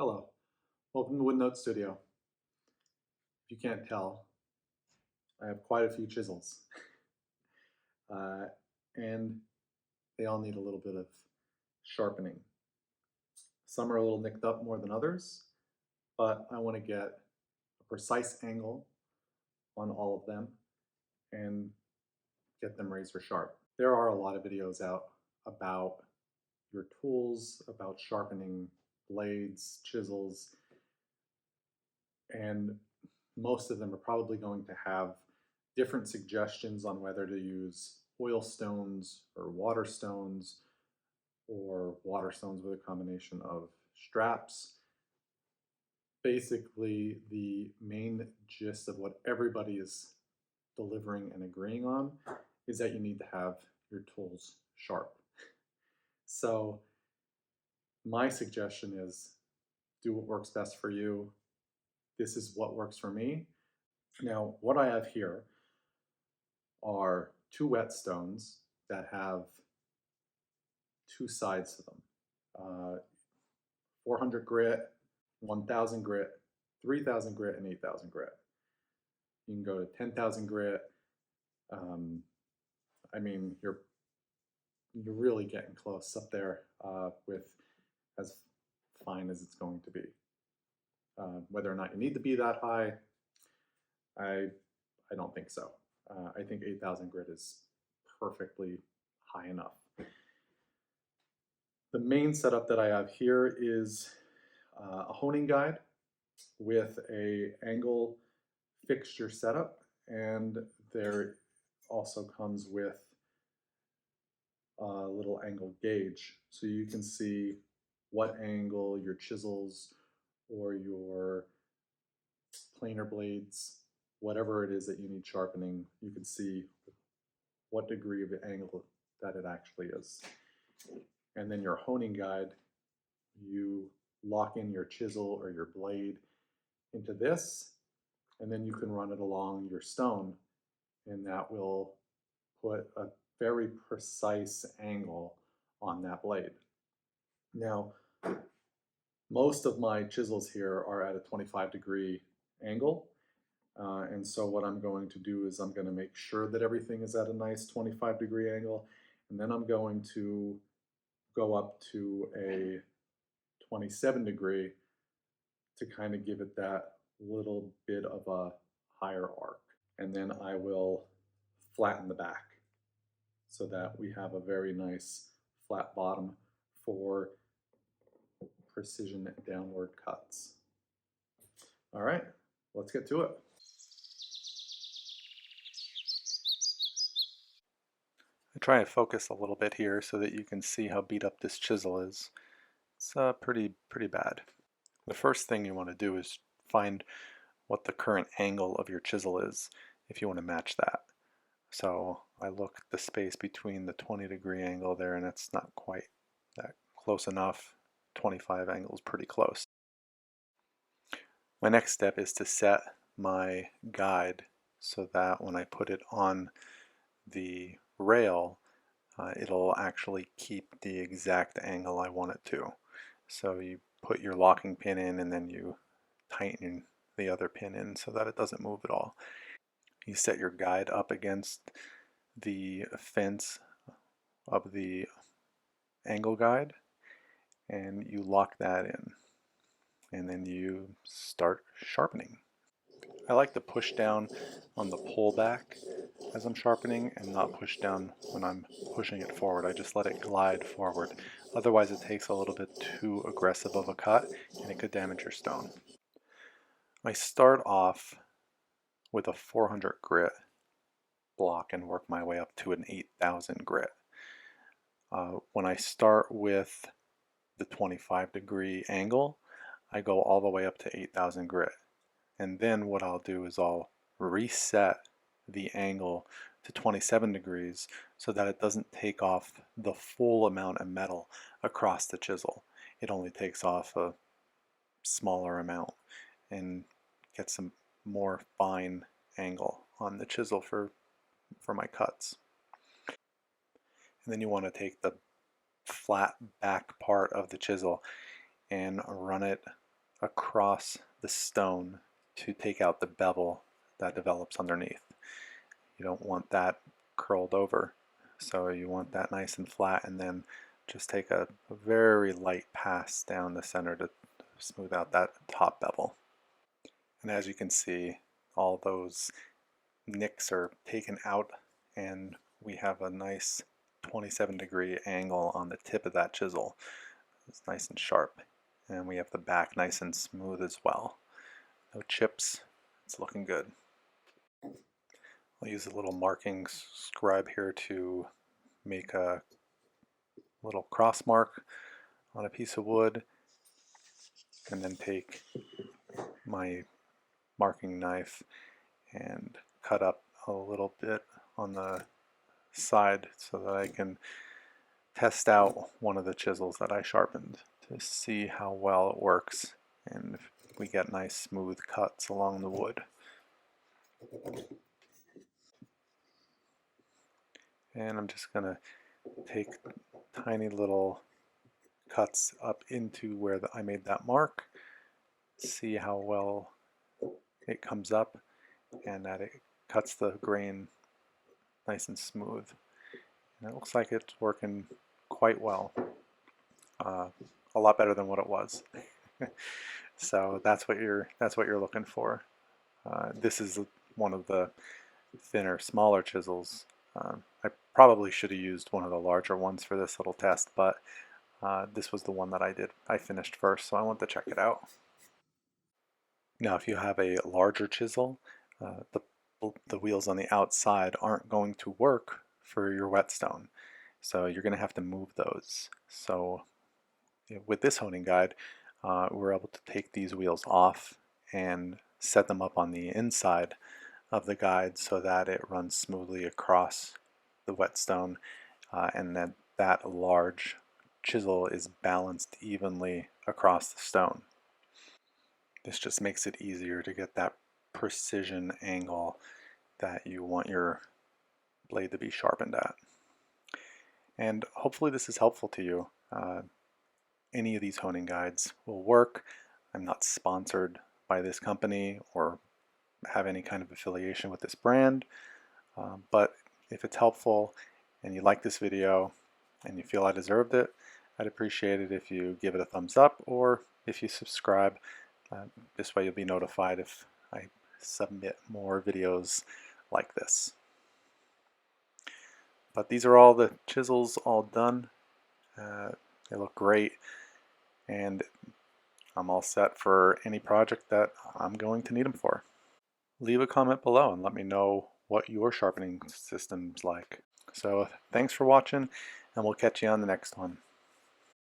Hello, welcome to Woodnote Studio. If you can't tell, I have quite a few chisels, uh, and they all need a little bit of sharpening. Some are a little nicked up more than others, but I want to get a precise angle on all of them and get them razor sharp. There are a lot of videos out about your tools, about sharpening blades, chisels, and most of them are probably going to have different suggestions on whether to use oil stones or water stones with a combination of straps. Basically, the main gist of what everybody is delivering and agreeing on is that you need to have your tools sharp. So my suggestion is do what works best for you. This is what works for me. Now, what I have here are two whetstones that have two sides to them. 400 grit, 1000 grit, 3000 grit, and 8000 grit. You can go to 10,000 grit. I mean, you're really getting close up there with as fine as it's going to be. Whether or not you need to be that high, I don't think so. I think 8000 grit is perfectly high enough. The main setup that I have here is a honing guide with a angle fixture setup, and there also comes with a little angle gauge so you can see what angle your chisels or your planer blades, whatever it is that you need sharpening, you can see what degree of angle that it actually is. And then your honing guide, you lock in your chisel or your blade into this, and then you can run it along your stone, and that will put a very precise angle on that blade. Now, most of my chisels here are at a 25-degree angle, and so what I'm going to do is I'm going to make sure that everything is at a nice 25-degree angle, and then I'm going to go up to a 27-degree to kind of give it that little bit of a higher arc. And then I will flatten the back so that we have a very nice flat bottom for precision downward cuts. All right, let's get to it. I try and focus a little bit here so that you can see how beat up this chisel is. It's pretty bad. The first thing you want to do is find what the current angle of your chisel is if you want to match that. So I look at the space between the 20-degree angle there, and it's not quite that close enough. 25 angle is pretty close. My next step is to set my guide so that when I put it on the rail, it'll actually keep the exact angle I want it to. So you put your locking pin in, and then you tighten the other pin in so that it doesn't move at all. You set your guide up against the fence of the angle guide, and you lock that in, and then you start sharpening. I like to push down on the pullback as I'm sharpening and not push down when I'm pushing it forward. I just let it glide forward. Otherwise it takes a little bit too aggressive of a cut and it could damage your stone. I start off with a 400 grit block and work my way up to an 8000 grit. When I start with the 25-degree angle, I go all the way up to 8000 grit. And then what I'll do is I'll reset the angle to 27 degrees so that it doesn't take off the full amount of metal across the chisel. It only takes off a smaller amount and gets some more fine angle on the chisel for my cuts. And then you want to take the flat back part of the chisel and run it across the stone to take out the bevel that develops underneath. You don't want that curled over, so you want that nice and flat, and then just take a very light pass down the center to smooth out that top bevel. And as you can see, all those nicks are taken out, and we have a nice 27-degree angle on the tip of that chisel. It's nice and sharp, and we have the back nice and smooth as well. No chips. It's looking good. I'll use a little marking scribe here to make a little cross mark on a piece of wood, and then take my marking knife and cut up a little bit on the side so that I can test out one of the chisels that I sharpened to see how well it works and if we get nice smooth cuts along the wood. And I'm just going to take tiny little cuts up into where I made that mark, see how well it comes up and that it cuts the grain nice and smooth. And it looks like it's working quite well, a lot better than what it was. So that's what you're looking for. This is one of the thinner, smaller chisels. I probably should have used one of the larger ones for this little test, but this was the one that I finished first, so I want to check it out. Now, if you have a larger chisel, the wheels on the outside aren't going to work for your whetstone, so you're going to have to move those. So with this honing guide, we're able to take these wheels off and set them up on the inside of the guide so that it runs smoothly across the whetstone, and then that large chisel is balanced evenly across the stone. This just makes it easier to get that precision angle that you want your blade to be sharpened at. And hopefully this is helpful to you. Any of these honing guides will work. I'm not sponsored by this company or have any kind of affiliation with this brand, but if it's helpful and you like this video and you feel I deserved it, I'd appreciate it if you give it a thumbs up or if you subscribe. This way you'll be notified if I submit more videos like this. But these are all the chisels all done. They look great, and I'm all set for any project that I'm going to need them for. Leave a comment below and let me know what your sharpening system's like. So thanks for watching, and we'll catch you on the next one.